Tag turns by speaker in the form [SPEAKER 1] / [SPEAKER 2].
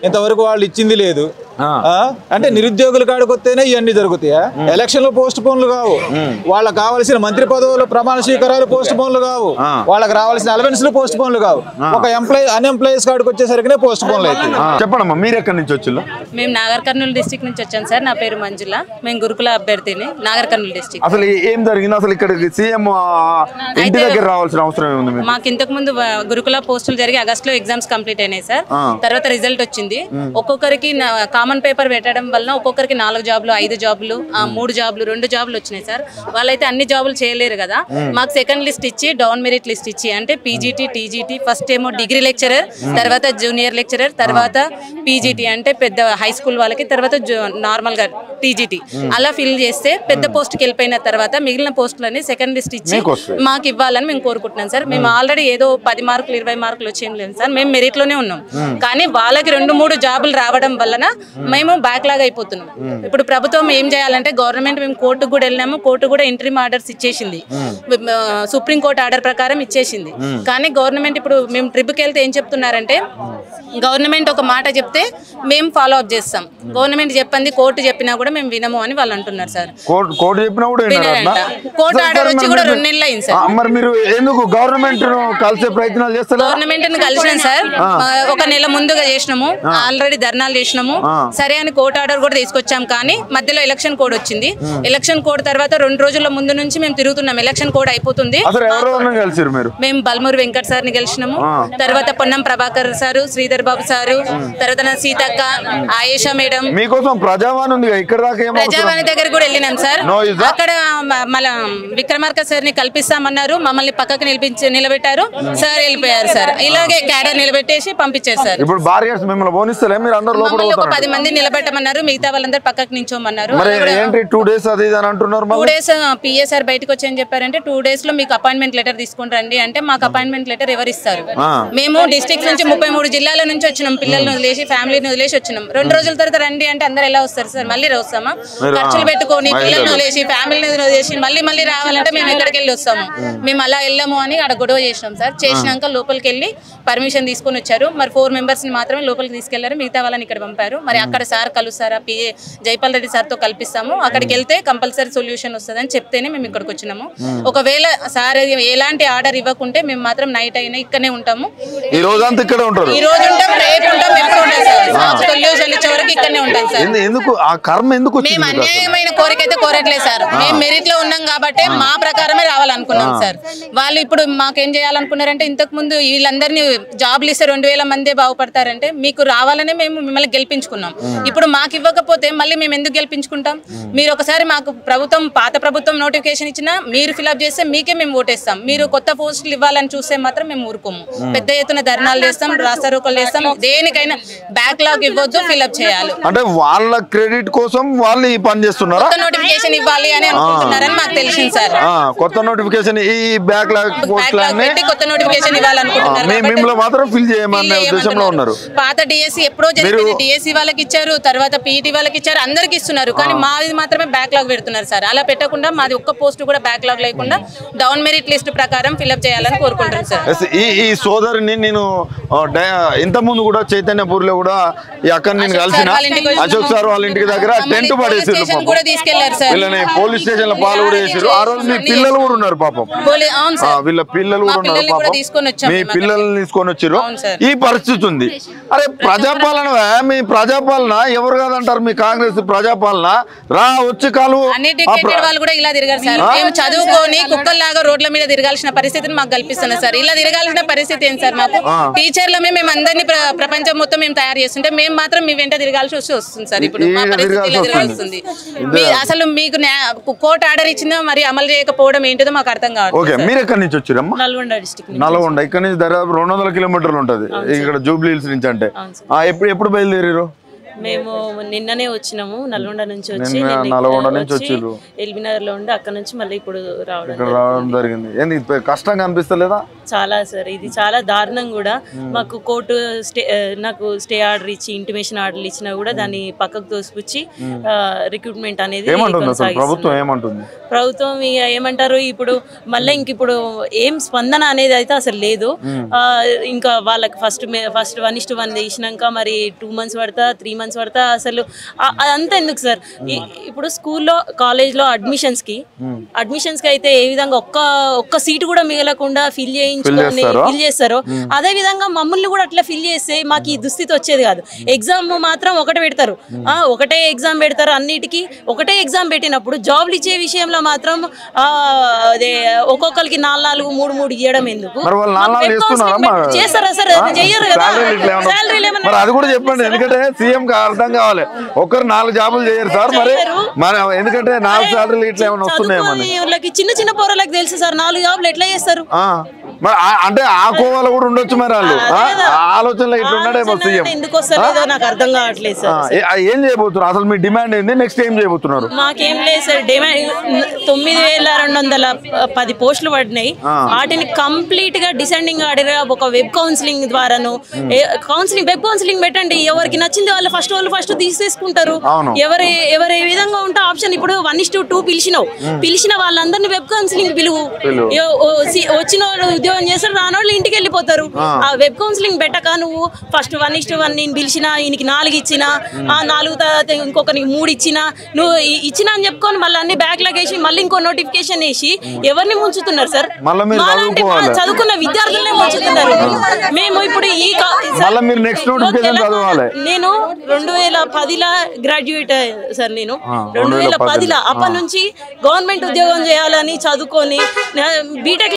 [SPEAKER 1] ఇంతవరకు వాళ్ళు ఇచ్చింది లేదు. అంటే నిరుద్యోగుల కాడికొస్తేనే ఇవన్నీ జరుగుతాయా? ఎలక్షన్లు పోస్ట్ పోన్లు కావు, వాళ్ళకి కావాల్సిన మంత్రి పదవులు ప్రమాణ స్వీకారాలు పోస్ట్ పోన్లు కావు, వాళ్ళకి రావాల్సిన అలవెన్స్లు పోస్ట్ పోన్లు కావు. ఒక అన్ఎంప్లాయీస్ కాడికి వచ్చేసరికి పోస్ట్ పోన్లు అయితే.
[SPEAKER 2] చెప్పండమ్మా, మీరు ఎక్కడి నుంచి వచ్చి?
[SPEAKER 3] మేము నాగర్ కర్నూలు డిస్ట్రిక్ట్ నుంచి వచ్చాను సార్. నా పేరు మంజుల. మేము గురుకుల అభ్యర్థిని, నాగర్ కర్నూలు డిస్ట్రిక్ట్.
[SPEAKER 2] అసలు ఏం జరిగింది? అసలు ఇక్కడ సీఎం ఇంటి దగ్గర రావాల్సిన అవసరం ఏముంది?
[SPEAKER 3] మాకు ఇంతకు ముందు గురుకుల పోస్టులు జరిగి ఆగస్టులో ఎగ్జామ్స్ కంప్లీట్ అయినాయి సార్. తర్వాత రిజల్ట్ వచ్చింది. ఒక్కొక్కరికి కామన్ పేపర్ పెట్టడం వల్ల ఒక్కొక్కరికి 4 జాబ్లు 5 జాబ్లు 3 జాబ్లు 2 జాబ్లు వచ్చినాయి సార్. వాళ్ళైతే అన్ని జాబులు చేయలేరు కదా. మాకు సెకండ్ లిస్ట్ ఇచ్చి డౌన్ మెరిట్ లిస్ట్ ఇచ్చి, అంటే పీజీటీ టీజీటీ, ఫస్ట్ ఏమో డిగ్రీ లెక్చరర్, తర్వాత జూనియర్ లెక్చరర్, తర్వాత పీజీటీ అంటే పెద్ద హై స్కూల్ వాళ్ళకి, తర్వాత నార్మల్ గా టీజీటీ అలా ఫిల్ చేస్తే పెద్ద పోస్ట్కి వెళ్ళిపోయిన తర్వాత మిగిలిన పోస్టులని సెకండ్ లిస్ట్ ఇచ్చి మాకు ఇవ్వాలని మేము కోరుకుంటున్నాం సార్. మేము ఆల్రెడీ ఏదో 10 మార్కులు 20 మార్కులు వచ్చేం లేదు సార్. మేము మెరిట్ లోనే ఉన్నాం, కానీ వాళ్ళకి 2-3 జాబులు రావడం వలన మేము బ్యాక్ లాగ్ అయిపోతున్నాం. ఇప్పుడు ప్రభుత్వం ఏం చేయాలంటే, గవర్నమెంట్ మేము కోర్టుకు కూడా వెళ్ళినాము, కోర్టు కూడా ఇంటరిమ్ ఆర్డర్స్ ఇచ్చేసింది, సుప్రీంకోర్టు ఆర్డర్ ప్రకారం ఇచ్చేసింది. కానీ గవర్నమెంట్ ఇప్పుడు మేము ట్రిప్కి వెళ్తే ఏం చెప్తున్నారంటే, గవర్నమెంట్ ఒక మాట చెప్తే మేము ఫాలో అప్ చేస్తాం, గవర్నమెంట్ చెప్పింది కోర్టు చెప్పినా కూడా మేము వినము అని వాళ్ళు అంటున్నారు సార్.
[SPEAKER 2] కోర్టు చెప్పినా కూడా
[SPEAKER 3] కోర్టు ఆర్డర్ వచ్చి కూడా 2 నెలలు అయింది సార్.
[SPEAKER 2] మరి మీరు ఎందుకు గవర్నమెంట్ కలిసే ప్రయత్నాలు చేస్తారు?
[SPEAKER 3] గవర్నమెంట్ కలిసినాం సార్, 1 నెల ముందుగా చేసినాము, ఆల్రెడీ ధర్నాలు చేసినాము. సరే అని కోర్టు ఆర్డర్ కూడా తీసుకొచ్చాం, కానీ మధ్యలో ఎలక్షన్ కోడ్ వచ్చింది. ఎలక్షన్ కోడ్ తర్వాత 2 రోజుల ముందు నుంచి మేము తిరుగుతున్నాం. ఎలక్షన్ కోడ్ అయిపోతుంది. మేము బల్మూరు వెంకట్ సార్ ని గెలిచినాము, తర్వాత పొన్నం ప్రభాకర్ సారు, శ్రీధర్ బాబు సారు, తర్వాత సీతక్క, ఆయేషా మేడం.
[SPEAKER 2] మీకోసం ప్రజావాణి ఉంది,
[SPEAKER 3] ప్రజావాణి దగ్గర కూడా వెళ్ళినాం సార్. అక్కడ మళ్ళా విక్రమార్క సార్ ని కల్పిస్తామన్నారు, మమ్మల్ని పక్కకు నిలబెట్టారు సార్, వెళ్ళిపోయారు సార్. ఇలాగే క్యాడర్ నిలబెట్టేసి పంపించారు సార్.
[SPEAKER 2] ఇప్పుడు
[SPEAKER 3] 10 మంది నిలబెట్టమన్నారు, మిగతా వాళ్ళందరూ పక్కకు నించోమన్నారు.
[SPEAKER 2] 2 డేస్ అది ఇది అని అంటున్నారు.
[SPEAKER 3] 2 డేస్ పిఎస్ఆర్ బయటకు వచ్చి ఏం చెప్పారంటే, 2 డేస్ లో మీకు అపాయింట్మెంట్ లెటర్ తీసుకుని రండి అంటే, మాకు అపాయింట్మెంట్ లెటర్ ఎవరు ఇస్తారు? మేము డిస్ట్రిక్ట్ నుంచి 33 జిల్లాల నుంచి వచ్చినాం, పిల్లల్ని వదిలేసి ఫ్యామిలీని వదిలేసి వచ్చినాం. 2 రోజుల తర్వాత రండి అంటే అందరు ఎలా వస్తారు సార్? మళ్ళీ వస్తామా? ఖర్చులు పెట్టుకొని పిల్లల్ని వదిలేసి ఫ్యామిలీని వదిలేసి మళ్ళీ రావాలంటే మేము ఎక్కడికి వెళ్ళి వస్తాము? మేము అలా వెళ్ళాము అని అక్కడ గొడవ చేసినాం సార్. చేసినాక లోపలికి వెళ్ళి పర్మిషన్ తీసుకొని వచ్చారు. మరి 4 మెంబర్స్ ని మాత్రమే లోపలికి తీసుకెళ్లారు, మిగతా వాళ్ళని ఇక్కడ పంపారు. మరి అక్కడ సార్ కలుస్తారా, పిఏ జైపాల్ రెడ్డి సార్ తో కల్పిస్తాము, అక్కడికి వెళ్తే కంపల్సరీ సొల్యూషన్ వస్తుందని చెప్తేనే మేము ఇక్కడికి వచ్చినాము. ఒకవేళ సార్ ఎలాంటి ఆర్డర్ ఇవ్వకుంటే మేము మాత్రం నైట్ అయినా ఇక్కడనే ఉంటాము.
[SPEAKER 2] ఈ రోజు ఉంటాం,
[SPEAKER 3] రేపు ఉంటాం, ఎప్పుడు ఉంటాం సార్. సొల్యూషన్ ఇచ్చే వరకు ఇక్కడనే ఉంటాం సార్. మేము అన్యాయమైన కోరిక అయితే కోరట్లేదు సార్. మేము మెరిట్ లో ఉన్నాం కాబట్టి మా ప్రకారమే రావాలనుకున్నాం సార్. వాళ్ళు ఇప్పుడు మాకేం చేయాలనుకున్నారంటే, ఇంతకు ముందు వీళ్ళందరినీ జాబ్లు ఇస్తే 2000 మందే బాగుపడతారంటే, మీకు రావాలనే మేము మిమ్మల్ని గెలిపించుకున్నాం. ఇప్పుడు మాకు ఇవ్వకపోతే మళ్ళీ మేము ఎందుకు గెలిపించుకుంటాం? మీరు ఒకసారి మాకు పాత ప్రభుత్వం నోటిఫికేషన్ ఇచ్చినా మీరు ఫిల్అప్ చేస్తే మీకే మేము ఓటేస్తాం. మీరు కొత్త పోస్టులు ఇవ్వాలని చూస్తే మాత్రం మేము ఊరుకోము. పెద్ద ఎత్తున ధర్నాలు చేస్తాం, రాస్తారోకలు చేస్తాం. దేనికైనా బ్యాక్లాగ్ ఇవ్వద్దు, ఫిల్అప్ చేయాలి.
[SPEAKER 2] అంటే వాళ్ళ క్రెడిట్ కోసం వాళ్ళు ఈ పని చేస్తున్నారు.
[SPEAKER 3] కొత్త నోటిఫికేషన్ ఇవ్వాలి అని అనుకుంటున్నారని మాకు తెలిసింది సార్.
[SPEAKER 2] కొత్త నోటిఫికేషన్ ఈ బ్యాక్లాగ్
[SPEAKER 3] కొత్త నోటిఫికేషన్ ఇవ్వాలనుకుంటున్నారు. పాత డిఎస్సి ఎప్పుడో జరిగింది, డిఎస్సి వాళ్ళకి ఇచ్చారు, తర్వాత పీఈటీ వాళ్ళకి ఇచ్చారు, అందరికి ఇస్తున్నారు. కానీ మాది మాత్రమే బ్యాక్లాగ్ పెడుతున్నారు సార్. అలా పెట్టకుండా మాది ఒక్క పోస్ట్ కూడా బ్యాక్లాగ్ లేకుండా డౌన్ మెరిట్ లిస్ట్ ప్రకారం ఫిల్అప్ చేయాలని కోరుకుంటున్నాను సార్.
[SPEAKER 2] ఈ సోదరిని నేను ఇంత ముందు కూడా చైతన్యపూర్లో కూడా ఈ అక్కడ నేను కలిసిన అశోక్ సార్ వాళ్ళ ఇంటికి దగ్గర టెంట్ పడేసారు, పోలీస్ స్టేషన్ లో పాలు కూడా చేసారు. ఆ రోజు మీ పిల్లలు కూడా ఉన్నారు పాపం, వీళ్ళ పిల్లలు కూడా ఉన్నారు పాపం. మీ పిల్లల్ని తీసుకొని వచ్చారు. ఈ పరిస్థితి ఉంది. అరే ప్రజాపాలన, మీ ప్రజాపాలన ఎవరు కాదంటారు? మీ కాంగ్రెస్ ప్రజాపాలన రా వచ్చి కాలు
[SPEAKER 3] వాళ్ళు కూడా ఇలా తిరగారు సార్. మేము చదువుకొని కుక్కల్లాగా రోడ్ల మీద తిరగాల్సిన పరిస్థితిని మాకు కల్పిస్తున్నారు సార్. ఇలా తిరగాల్సిన పరిస్థితి ఏంటి సార్? మాకు టీచర్లమే మేము అందరినీ ప్రపంచం మొత్తం మేము తయారు చేస్తుంటే మేము మాత్రం మీ వెంట తిరగాల్సి వస్తుంది సార్. ఇప్పుడు మా పరిస్థితి ఇలా తిరగాల్సింది. అసలు మీకు కోర్టు ఆర్డర్ ఇచ్చినా మరి అమలు చేయకపోవడం ఏంటిదో మాకు అర్థం కావాలి.
[SPEAKER 2] మీరు ఎక్కడి నుంచి వచ్చారమ్మా?
[SPEAKER 3] నల్గొండ డిస్ట్రిక్ట్.
[SPEAKER 2] నల్గొండ ఇక్కడ నుంచి దాదాపు 200 కిలోమీటర్లు ఉంటది ఇక్కడ జూబ్లీ హిల్స్ నుంచి. అంటే ఎప్పుడు బయలుదేరారు?
[SPEAKER 4] మేము నిన్ననే వచ్చినాము నల్గొండ నుంచి వచ్చి ఎల్బీనగర్ లో ఉండి అక్కడ నుంచి మళ్ళీ ఇప్పుడు రావడం
[SPEAKER 2] జరిగింది. ఏంది కష్టంగా అనిపిస్తలేదా?
[SPEAKER 4] చాలా సార్, ఇది చాలా దారుణం కూడా. మాకు కోర్టు నాకు స్టే ఆర్డర్ ఇచ్చి ఇంటిమేషన్ ఆర్డర్ ఇచ్చినా కూడా దాన్ని పక్కకు తోసిపుచ్చి రిక్రూట్మెంట్ అనేది
[SPEAKER 2] ప్రభుత్వం ఏమంటుంది?
[SPEAKER 4] ప్రభుత్వం ఏమంటారు ఇప్పుడు మళ్ళీ ఇంక ఇప్పుడు ఏం స్పందన అనేది అయితే అసలు లేదు. ఇంకా వాళ్ళకి ఫస్ట్ 1:1 చేసినాక మరి 2 months పడతా 3 months పడతా అసలు అదంతా ఎందుకు సార్? ఇప్పుడు స్కూల్లో కాలేజ్లో అడ్మిషన్స్ కి అయితే ఏ విధంగా ఒక్క సీటు కూడా మిగలకుండా ఫిల్ చేస్తారో అదే విధంగా మమ్మల్ని కూడా అట్లా ఫిల్ చేస్తే మాకు ఈ దుస్థితి వచ్చేది కాదు. ఎగ్జామ్ మాత్రం ఒకటే పెడతారు, ఒకటే ఎగ్జామ్ పెడతారు, అన్నిటికీ ఒకటే ఎగ్జామ్ పెట్టినప్పుడు జాబ్లు ఇచ్చే విషయంలో మాత్రం అదే ఒక్కొక్కరికి 4 3 ఇవ్వడం ఎందుకు? చేస్తారా సార్? చెయ్యరు కదా.
[SPEAKER 2] అది కూడా చెప్పండి, ఎందుకంటే సీఎం అర్థం కావాలి. ఒక్కరు 4 జాబులు చేయరు సార్. మరి ఎందుకంటే 4 సాలరీలు ఇట్లా ఏమైనా వస్తున్నాయి?
[SPEAKER 4] చిన్న పోరలకు తెలుసు సార్ 4 జాబులు ఎట్లా చేస్తారు
[SPEAKER 2] అంటే ఆ కోవాలో కూడా ఉండొచ్చు మరి. వాళ్ళు ఆలోచనలో ఇట్లా ఉన్నాడేమో సీఎం.
[SPEAKER 4] ఎందుకు వస్తలేదో నాకు అర్థం కావట్లేదు సార్.
[SPEAKER 2] ఏం చేయబోతున్నారు అసలు? మీ డిమాండ్ ఏంది? నెక్స్ట్ ఏం చేయబోతున్నారు?
[SPEAKER 4] మాకేం లేదు సార్. డిమాండ్ 9,210 పోస్టులు పడినాయి. వాటిని కంప్లీట్ గా డిసెండింగ్ ఆర్డర్ ఒక వెబ్ కౌన్సిలింగ్ ద్వారాను వెబ్ కౌన్సిలింగ్ పెట్టండి. ఎవరికి నచ్చింది వాళ్ళు ఫస్ట్ తీసేసుకుంటారు. ఎవరు ఏ విధంగా ఉంటే ఆప్షన్. ఇప్పుడు 1:2 పిలిచిన వాళ్ళందరినీ వెబ్ కౌన్సిలింగ్ పిలువు. వచ్చిన వాళ్ళు ఉద్యోగం చేస్తారు, రానోళ్ళు ఇంటికి వెళ్ళిపోతారు. ఆ వెబ్ కౌన్సిలింగ్ పెట్టక నువ్వు ఫస్ట్ 1:1 నేను పిలిచినా ఈయనకి 4 ఇచ్చినా, ఆ 4 తర్వాత ఇంకొకరికి 3 ఇచ్చినా, నువ్వు ఇచ్చినా అని చెప్పుకొని మళ్ళీ అన్ని బ్యాక్ లాగేసి మళ్ళీ ఇంకో నోటిఫికేషన్ వేసి ఎవరిని ముంచుతున్నారు సార్? చదువుకున్న విద్యార్థులనే ముంచుతున్నారు. మేము ఇప్పుడు నేను 2010లో గ్రాడ్యుయేట్ సార్. నేను 2010లో అప్పటి నుంచి గవర్నమెంట్ ఉద్యోగం చేయాలని చదువుకొని బీటెక్